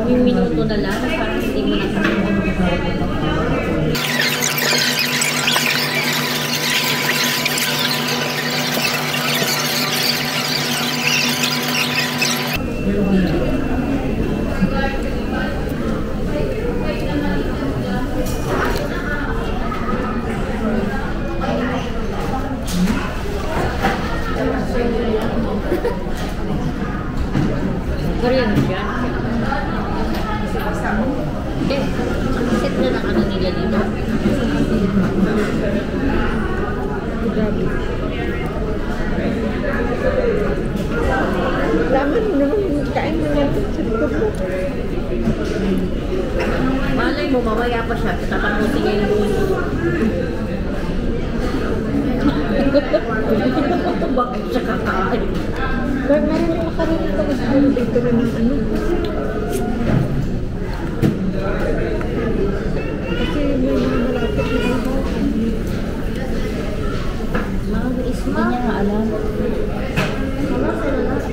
Yung minuto na lang, parang hindi mo nakakita. Korean siya. Set na lang ano nila dito. Grabe. Laman mo naman, kain mo yan sa likod mo. Malay mo, mamaya pa siya. Tatapusin niya yung luto. Bakit siya kakain? Narinig ako rin ito mas dito rin ng ano. Kasi may mga malapit na ako. Mga isma. Hindi niya nga alam. Sama sa lahat.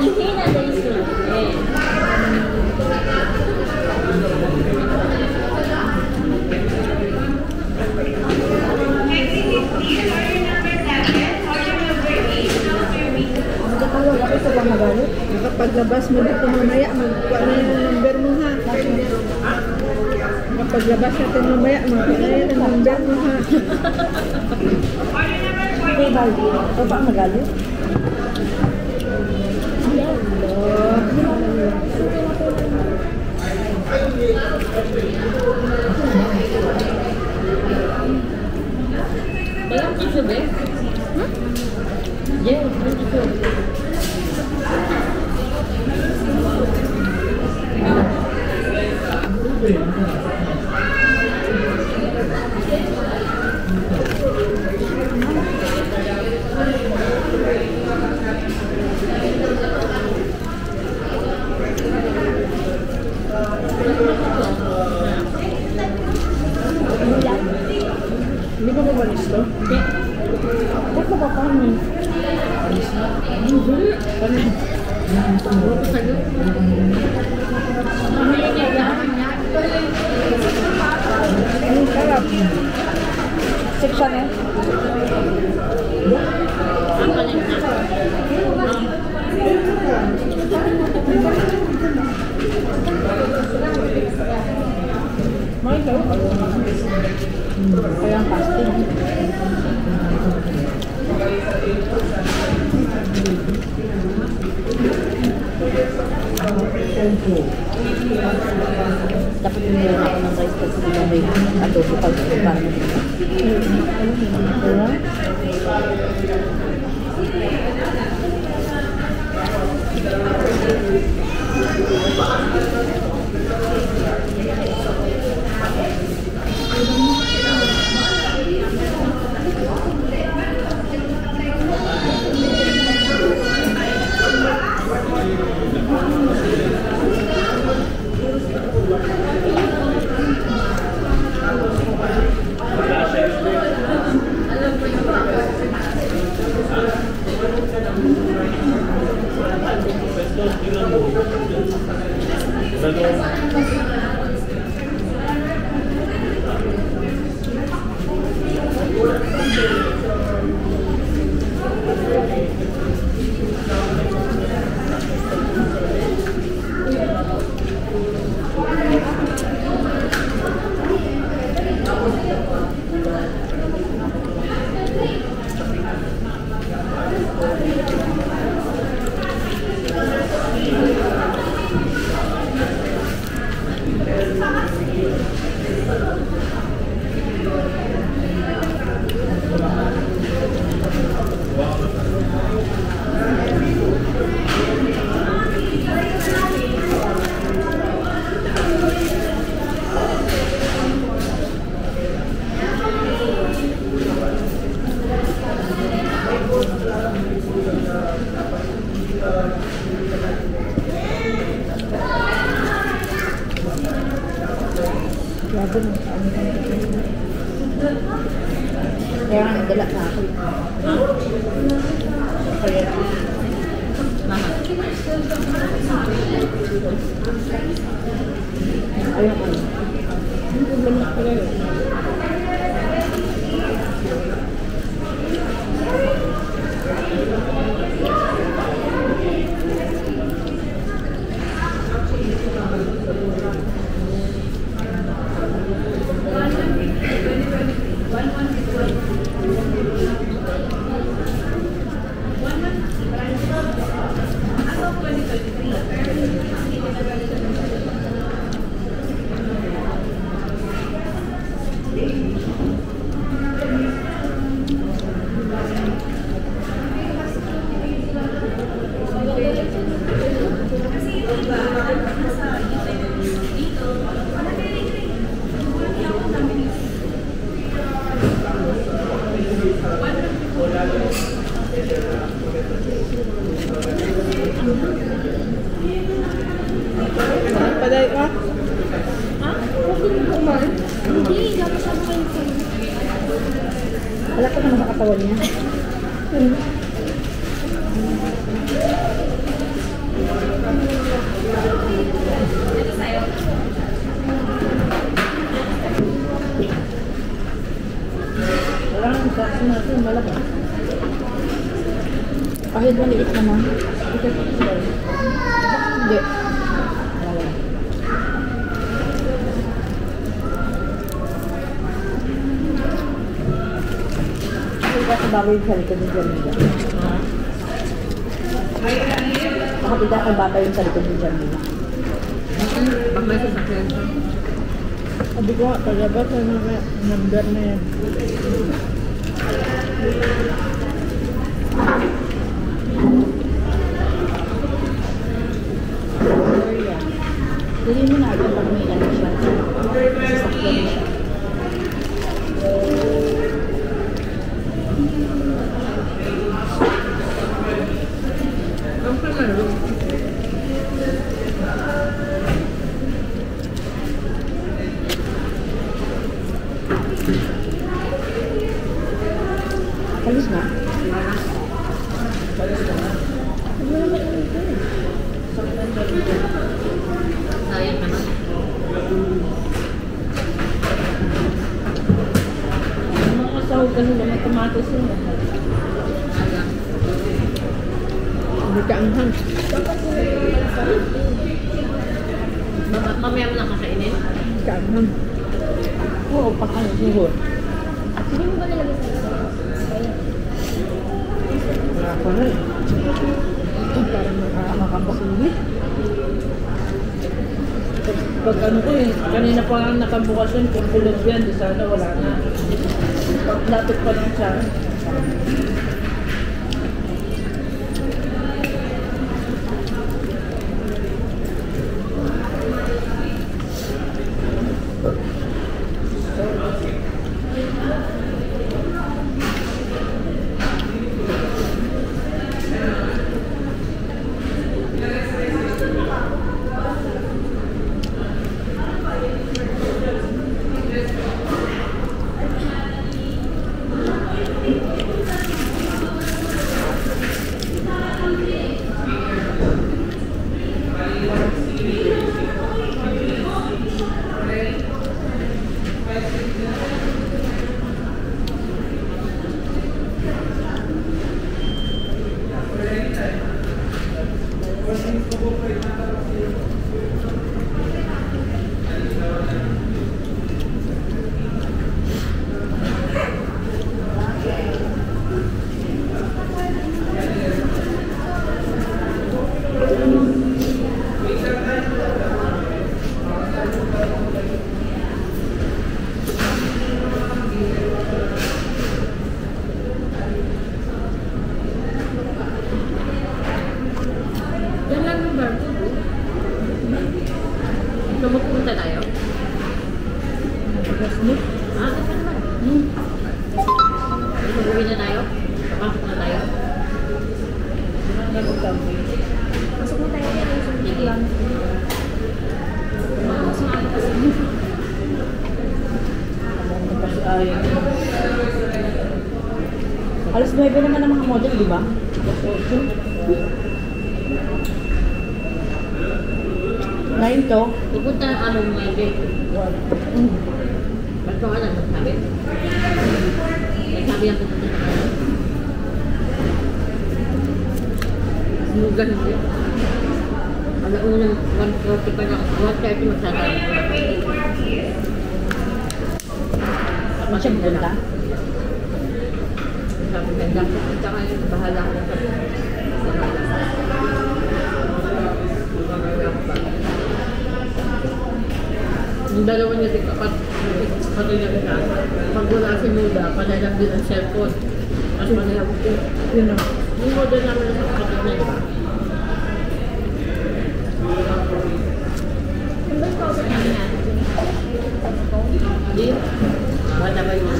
Alhina dahil sila. Paglabas mo dito mamaya, magkuha na yung number mo ha. Paglabas natin mamaya, magkuha na yung number mo ha. May baldi. O pa magalit? Bayang tissue ba? Yeah, tissue. Hindi ko ba listo? Ba't ba kami? Hindi. Ano ko sa'yo? Mamaya niya yan. Anong sarap? Section eh? Ang galing na. May sarap. Kaya ang pasting. Dapat hindi ako ng rice kasi di ba may adobo pag parang doon. Kaya nga nagdala sa ako. Kaya mahal. Ayun ko. Hindi ko lang pala yun. Paday ka? Ha? Okay na kumain. Hindi, dapat sa mga ito. Wala pa naman sa katawan niya. Wala nang sa natin, malaki. Kahit maliit naman. Hindi. Kasi bago yung sa likod ni Jamila. Nakapita kay bata yung sa likod ni Jamila. Pag may sasakyan siya. Sabi ko, tagabas na number na yan. Dili mo na ito pag may ano siya. Sasakyan siya. Ang panalo. Kalis na? Sayang naman. Mga sahog ka nila, may kamatis nila. Hindi ka anghang. Mamaya mo lang kakainin? Hindi ka anghang. Oo, pakano siguro. Hindi mo ba nalagay sa isa? Wala pa na eh. Parang makakapasuli. Pag ano ko eh, kanina pa lang nakabukas yun, kung kulog yan, di sana wala na. Pag lapit pa lang siya. Yan lang yung bar. Pumunta tayo? Ah, kasi naman. Uwi na tayo? Pasok na tayo? Pasok na tayo kaya yung sumili lang. Pasok na kasi. bebe naman ng mga model, di ba? Ngayon to, Ipunta ang araw mo yung day. Ba't ka lang nagsabi? Nagsabi ang pupunta sa araw. Hanggang hindi. Alaunang 1:40 pa lang. 1:30 magsasarap. ano siya pupunta? Sabi ka, dapat punta kayo. Bahala ko na sa yung dalawa niya din kapag niya na pag wala si Nuda, panalap din ang cellphone. Tapos panalap din. Yun o. Yung model namin na sa kapatid na, di ba? Hindi. Wala ba yun?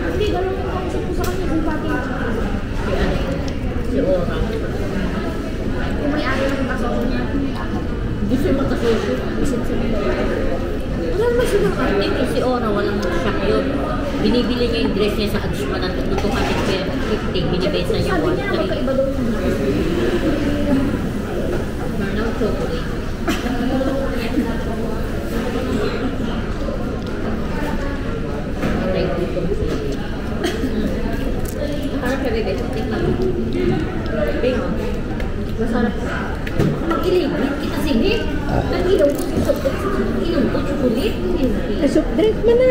Hindi, gano'n yung kausap ko sa kanya. Kung bakit Si ano yun? Si Ora. yung may-ari ng asawa niya. Hindi siya magkasosyo. Isip sa mga. Wala naman silang arting eh. Si Ora, walang shock yun. Binibili niya yung dress niya sa ads pa ng 250. Binibesa niya Sabi niya, 1.3. magkaiba daw yung Burnout chocolate. Aray ko itong Harap siya bebe. Tingnan mo. Bing. Masarap. Mag-ilibit kita sini. Nag-ilaw ko sa ilaw ko chocolate. Eh, soft drink mo na.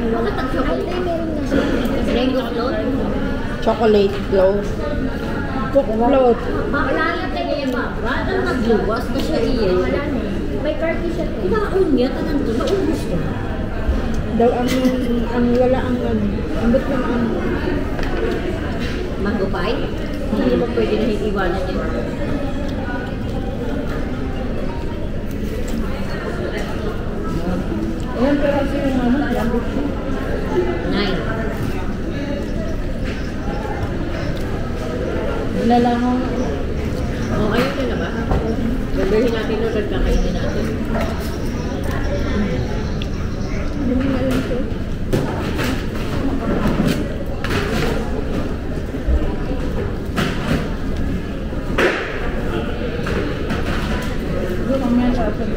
Wala tang chocolate. meron na siya. Rainbow float. Chocolate glow. Cook float. Maalala tayo niya ba? Rather magluwas na siya iyan. Wala na. May party siya. Kinaon niya, tanan to, naubos niya. Daw ang wala ang ambot ng ang Mango pie? Hindi ba pwede na iwanan niya? ayan pero kasi yung ano, ambot siya. 9. Nilalangaw. Oh, ayun ka na ba? Gagawin natin ito, nagkakainin natin. Hindi na alam siya. Doon ang yan sa atin.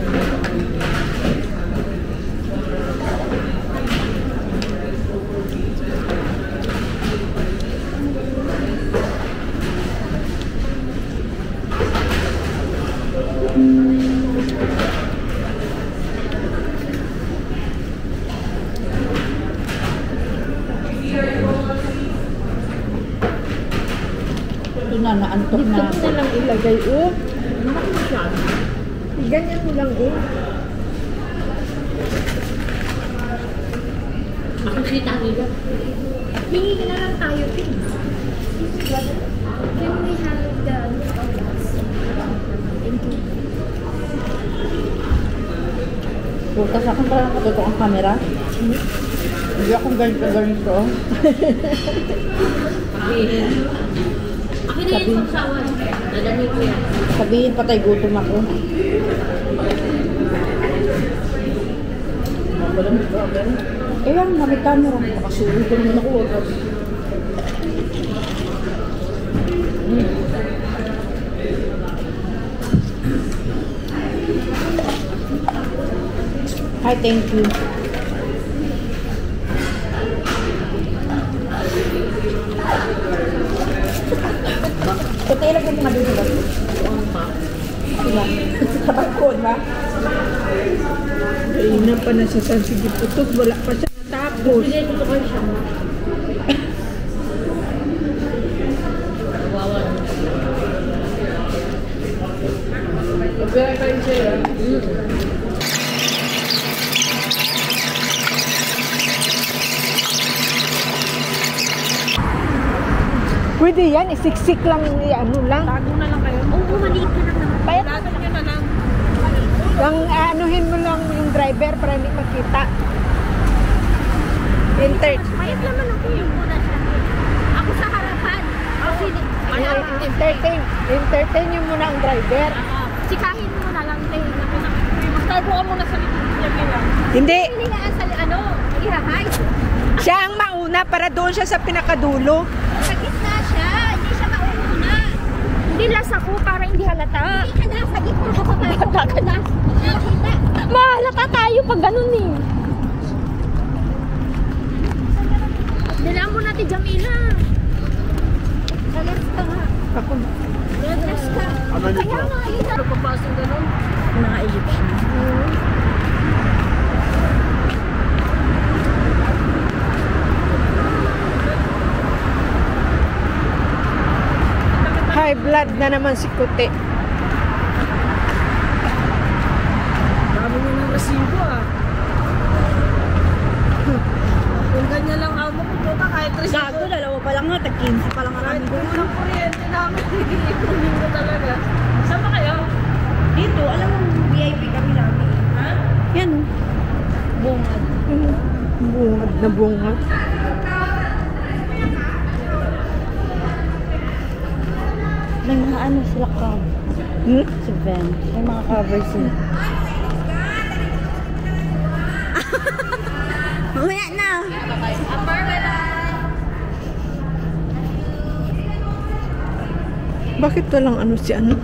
Ito na, naantok na. Dito mo na lang ilagay, oh. Nakakita siya. Ganyan mo lang, oh. Makikita nila. Hingi na lang tayo, please. Can we have the noodles? Thank you. Putas ako para nakatutok ang camera. Hindi akong ganito. Sabihin. Akin na yung pagsawan. Nadami ko yan. Sabihin patay gutom ako. Kaya may camera. Makasulit ko naman ako. Hi, thank you. Patay lang yung mga dito ba? Ang pa. Diba? Sa balkon ba? Kaina pa na sa San Sige Putok, wala pa siya natapos. Hindi, ito ko siya. Kawawa na. Pagkaya kayo siya. Pwede yan, isiksik lang, ano lang. Tago na lang kayo. Oo, maliit ka lang naman. Payat, Tago nyo na lang. lang anuhin mo lang yung driver para hindi makita. Enter. Payat naman ako yung muna siya. Ako sa harapan. Kasi, Entertain nyo muna ang driver. sikahin mo na lang, tayo. Taguan mo na sa likod niya kailangan. Hindi, Hindi nga sa, ano, i-hide. siya ang mauna. mauna para doon siya sa pinakadulo. Sa gitna siya, hindi siya mauna. Hindi last ako para hindi halata. Hindi ka nasa gitna, papapasok ka na. Nakita. Mahalata tayo pag ganun eh. Dalaan mo natin Jamila. Sa left ka nga. Ako. Left ka. Kaya nga, yun na. Papasok ganun. Mga Egyptian. High blood na naman si Kuti. Dami nyo ng resibo ah. Kung ganyan lang amo ko, puta kahit resibo. Gago, dalawa pa lang nga. Tag-15 pa lang Kahit kami. kung ng kuryente namin, ikunin ko talaga. Saan ba kayo? Dito, alam mo, VIP kami lagi. Ha? Yan. Bungad. Bungad na bungad. May mga ano sila cover. Sa van. May mga covers sila. Mamaya na. Bakit walang ano si ano?